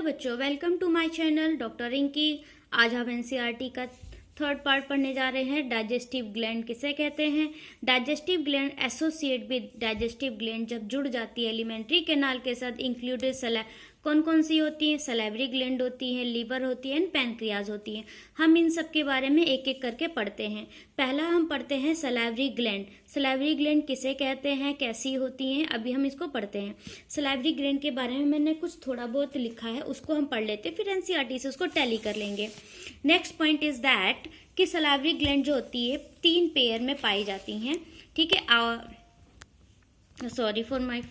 बच्चों, welcome to my channel doctor Rinki. आज हम एनसीईआरटी का थर्ड पार्ट पढ़ने जा रहे हैं। डाइजेस्टिव ग्लैंड किसे कहते हैं? Digestive gland associate with digestive gland जब जुड़ जाती है एलिमेंट्री कैनाल के साथ इंक्लूडेड कौन कौन सी होती हैं? सलाइवरी ग्लैंड होती है, लीवर होती है एंड पैनक्रियाज होती है। हम इन सब के बारे में एक एक करके पढ़ते हैं। पहला हम पढ़ते हैं सलाइवरी ग्लैंड। सलाइवरी ग्लैंड किसे कहते हैं, कैसी होती हैं, अभी हम इसको पढ़ते हैं। सलाइवरी ग्लैंड के बारे में मैंने कुछ थोड़ा बहुत लिखा है, उसको हम पढ़ लेते हैं, फिर एनसीईआरटी से उसको टैली कर लेंगे। नेक्स्ट पॉइंट इज दैट कि सलाइवरी ग्लैंड जो होती है 3 पेयर में पाई जाती हैं। ठीक है, सॉरी फॉर माय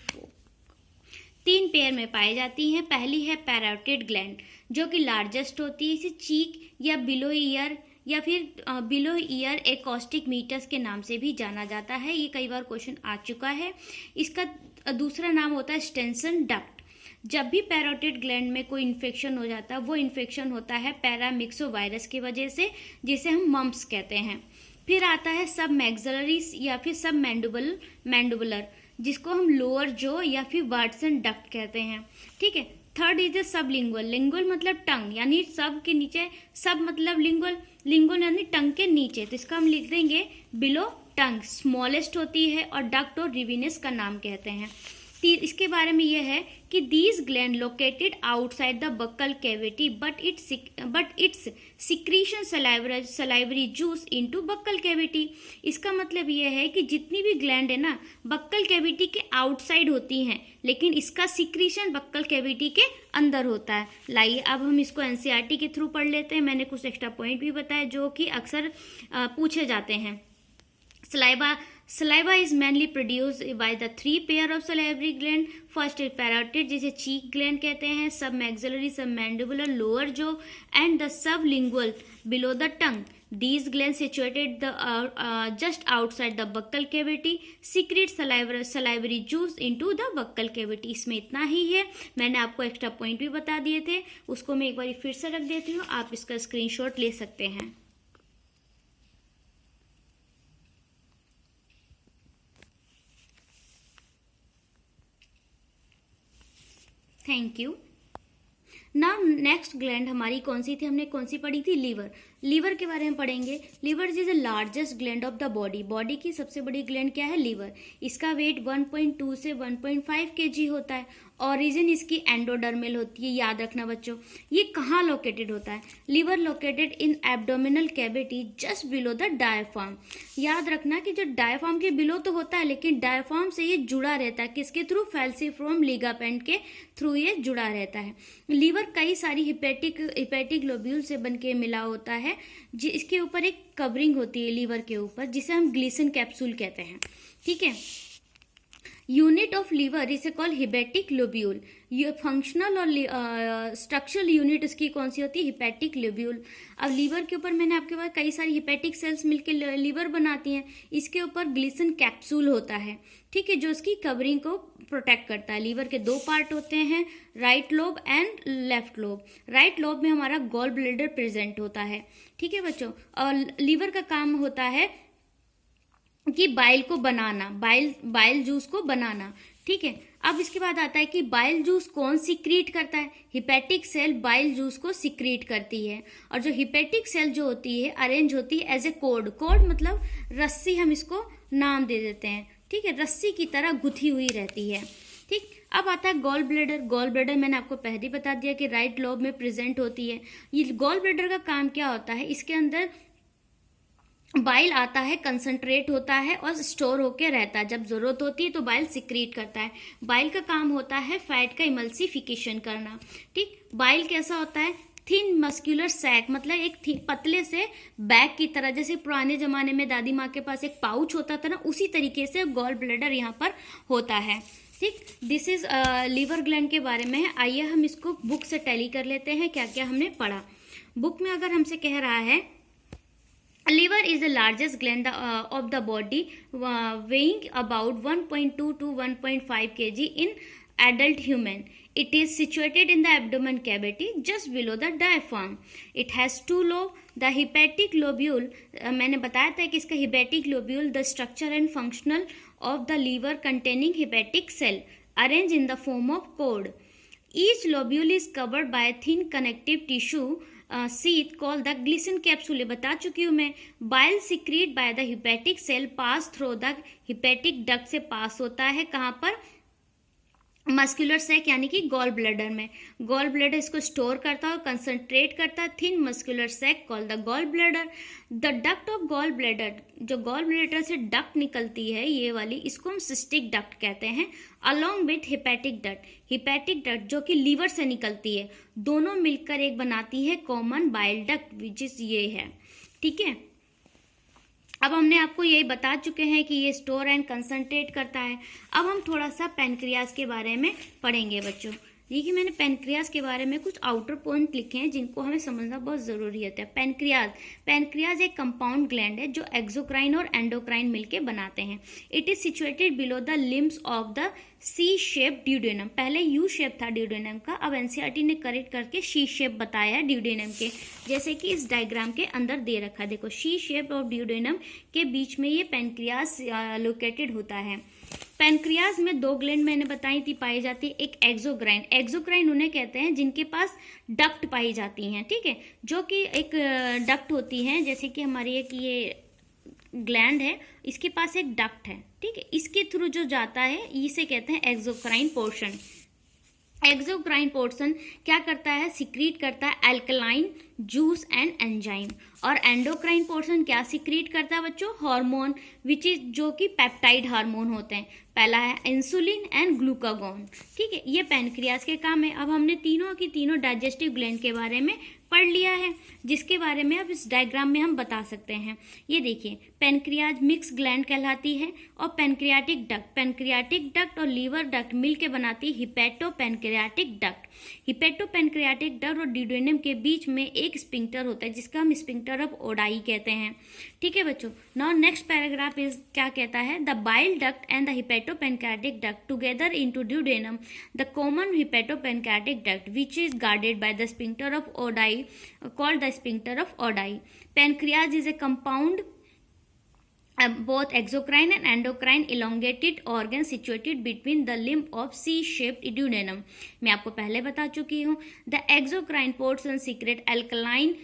3 पेयर में पाई जाती हैं। पहली है पैरोटिड ग्लैंड जो कि लार्जेस्ट होती है। इसे चीक या बिलो ईयर या फिर बिलो ईयर एकॉस्टिक मीटर्स के नाम से भी जाना जाता है। ये कई बार क्वेश्चन आ चुका है। इसका दूसरा नाम होता है स्टेंसन डक्ट। जब भी पैरोटिड ग्लैंड में कोई इन्फेक्शन हो जाता है, वो इन्फेक्शन होता है पैरामिक्सो वायरस की वजह से, जिसे हम मम्प्स कहते हैं। फिर आता है सब मैक्सिलरी या फिर सब मैंडुबुलर, जिसको हम लोअर जो या फिर वाटसन डक्ट कहते हैं। ठीक है। थर्ड इज सब लिंगुअल। लिंगुअल मतलब टंग, यानी सब के नीचे, सब मतलब लिंगुअल, लिंगुअल यानी टंग के नीचे, तो इसका हम लिख देंगे बिलो टंग। स्मॉलेस्ट होती है और डक्ट और रिविनस का नाम कहते हैं। इसके बारे में यह है कि these gland located outside the buccal cavity but it's secretion salivary juice into buccal cavity. इसका मतलब यह है कि जितनी भी ग्लैंड है ना, बक्कल कैविटी के आउटसाइड होती हैं, लेकिन इसका सिक्रीशन बक्कल कैविटी के अंदर होता है। लाइए अब हम इसको एनसीईआरटी के थ्रू पढ़ लेते हैं। मैंने कुछ एक्स्ट्रा पॉइंट भी बताया जो कि अक्सर पूछे जाते हैं। Saliva is mainly produced by the 3 pair of salivary gland. First is parotid, जिसे cheek gland कहते हैं, submaxillary, submandibular, lower jaw, and the sublingual below the tongue. These glands situated just outside the buccal cavity secrete salivary juice into the buccal cavity. इसमें इतना ही है। मैंने आपको extra point भी बता दिए थे, उसको मैं एक बार फिर से रख देती हूँ, आप इसका स्क्रीनशॉट ले सकते हैं। Thank you. Now next gland हमारी कौन सी थी, हमने कौन सी पढ़ी थी? लीवर। लीवर के बारे में पढ़ेंगे। Liver is the largest gland of the body. Body की सबसे बड़ी ग्लैंड क्या है? लीवर। इसका वेट 1.2 से 1.5 kg होता है। ओरिजिन इसकी एंडोडर्मल होती है, याद रखना बच्चों। ये कहाँ लोकेटेड होता है? Liver located in abdominal cavity just below the diaphragm. याद रखना कि जो डायफ्राम के बिलो तो होता है, लेकिन डायफ्राम से ये जुड़ा रहता है। किसके थ्रू? फैल्सिफ्रॉम लिगामेंट के थ्रू ये जुड़ा रहता है। लीवर कई सारी हिपैटिक लोब्यूल से बनके मिला होता है। इसके ऊपर एक कवरिंग होती है लीवर के ऊपर, जिसे हम ग्लिसन कैप्सूल कहते हैं। ठीक है। यूनिट ऑफ लीवर इसे कॉल हिपैटिक लोब्यूल। ये फंक्शनल और स्ट्रक्चरल यूनिट इसकी कौन सी होती है? Hepatic lobule. अब लीवर के ऊपर मैंने आपके पास कई सारी हिपैटिक सेल्स मिलकर लीवर बनाती हैं। इसके ऊपर ग्लिसन कैप्सूल होता है, ठीक है, जो इसकी कवरिंग को प्रोटेक्ट करता है। लीवर के 2 पार्ट होते हैं, right lobe and left lobe. Right lobe में हमारा गॉल ब्लैडर प्रेजेंट होता है। ठीक है बच्चों। और लीवर का काम होता है कि बाइल को बनाना, बाइल जूस को बनाना। ठीक है। अब इसके बाद आता है कि बाइल जूस कौन सिक्रीट करता है? हिपैटिक सेल बाइल जूस को सिक्रीट करती है। और जो हिपैटिक सेल जो होती है अरेंज होती है एज ए कोड। कोड मतलब रस्सी, हम इसको नाम दे देते हैं। ठीक है। रस्सी की तरह गुथी हुई रहती है। ठीक। अब आता है गॉल ब्लैडर। गॉल ब्लैडर मैंने आपको पहले ही बता दिया कि राइट लोब में प्रेजेंट होती है। ये गॉल ब्लैडर का काम क्या होता है? इसके अंदर बाइल आता है, कंसंट्रेट होता है और स्टोर होके रहता है। जब जरूरत होती है तो बाइल सिक्रीट करता है। बाइल का काम होता है फैट का इमल्सिफिकेशन करना। ठीक। बाइल कैसा होता है? थिन मस्कुलर सैक, मतलब एक पतले से बैग की तरह, जैसे पुराने जमाने में दादी माँ के पास एक पाउच होता था ना, उसी तरीके से गॉल ब्लैडर यहाँ पर होता है। ठीक। दिस इज लीवर ग्लैंड के बारे में है। आइए हम इसको बुक से टैली कर लेते हैं, क्या क्या हमने पढ़ा। बुक में अगर हमसे कह रहा है liver is the largest gland of the body, weighing about 1.2 to 1.5 kg in adult human. It is situated in the abdomen cavity just below the diaphragm. It has 2 lobes. The hepatic lobule, मैंने बताया था कि इसका hepatic lobule the structure and functional of the liver containing hepatic cell arranged in the form of cord. Each lobule is covered by thin connective tissue sheath called the Glisson capsule, बता चुकी हूँ मैं। Bile secrete by the hepatic cell pass through the hepatic duct से pass होता है, कहाँ पर? Muscular sac यानी कि गॉल ब्लैडर में। गॉल ब्लैडर इसको स्टोर करता है और कंसंट्रेट करता है। Thin muscular sac called the gall bladder. The duct of gall bladder, जो गॉल ब्लैडर से डक्ट निकलती है ये वाली, इसको हम सिस्टिक डक्ट कहते हैं। Along with hepatic duct, hepatic duct जो कि लीवर से निकलती है, दोनों मिलकर एक बनाती है common bile duct, which is ये है। ठीक है, अब हमने आपको यही बता चुके हैं कि ये स्टोर एंड कंसंट्रेट करता है। अब हम थोड़ा सा पैनक्रियाज के बारे में पढ़ेंगे बच्चों। देखिए मैंने पैनक्रियाज के बारे में कुछ आउटर पॉइंट लिखे हैं जिनको हमें समझना बहुत ज़रूरी होता है। पैनक्रियाज एक कंपाउंड ग्लैंड है जो एक्सोक्राइन और एंडोक्राइन मिलके बनाते हैं। It is situated below the limbs of the C shape duodenum. पहले यू शेप था ड्यूडेनम का, अब एनसीईआरटी ने करेक्ट करके सी शेप बताया है ड्यूडेनम के, जैसे कि इस डायग्राम के अंदर दे रखा है। देखो सी शेप ऑफ ड्यूडेनम के बीच में ये पैनक्रियाज लोकेटेड होता है। पैनक्रियाज में दो ग्लैंड मैंने बताई थी पाई जाती है, एक एक्सोक्राइन। एक्सोक्राइन उन्हें कहते हैं जिनके पास डक्ट पाई जाती हैं, ठीक है, जो कि एक डक्ट होती हैं, जैसे कि हमारी एक ये ग्लैंड है, इसके पास एक डक्ट है, ठीक है, इसके थ्रू जो जाता है इसे कहते हैं एक्सोक्राइन पोर्शन। एक्सोक्राइन पोर्शन क्या करता है? सिक्रीट करता है एल्कलाइन जूस एंड एंजाइम। और एंडोक्राइन पोर्शन क्या सिक्रीट करता है बच्चों? हार्मोन, विच इज जो कि पेप्टाइड हार्मोन होते हैं। पहला है इंसुलिन एंड ग्लूकागॉन, ठीक है, ये पैनक्रियाज के काम है। अब हमने तीनों की तीनों डाइजेस्टिव ग्लैंड के बारे में पढ़ लिया है, जिसके बारे में अब इस डायग्राम में हम बता सकते हैं। ये देखिए पैनक्रियाज मिक्स ग्लैंड कहलाती है और पैनक्रियाटिक डक्ट और लीवर डक्ट मिलके बनाती है hepato pancreatic duct. Hepato pancreatic duct और ड्यूडेनम के बीच में एक स्पिंक्टर होता है जिसका हम स्पिंक्टर ऑफ ओडाई कहते हैं। ठीक है बच्चों, नाउ नेक्स्ट पैराग्राफ इज क्या कहता है? The bile duct and the hepato pancreatic duct together into duodenum the common hepato pancreatic duct which is guarded by the sphincter of Oddi called the sphincter of Oddi. Pancreas is a compound both exocrine and endocrine elongated organ situated between the limb of C-shaped duodenum. मैं आपको पहले बता चुकी हूँ। The exocrine portion secrete alkaline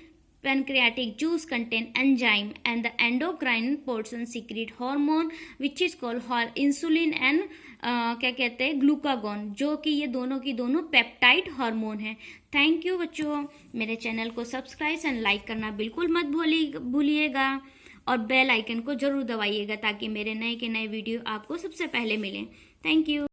pancreatic juice contain enzyme and the endocrine portion secrete hormone which is called insulin and क्या कहते हैं glucagon, जो कि ये दोनों की दोनों पेप्टाइड हार्मोन है। थैंक यू बच्चों, मेरे चैनल को सब्सक्राइब एंड लाइक करना बिल्कुल मत भूलिएगा और बेल आइकन को जरूर दबाइएगा ताकि मेरे नए के नए वीडियो आपको सबसे पहले मिलें। Thank you.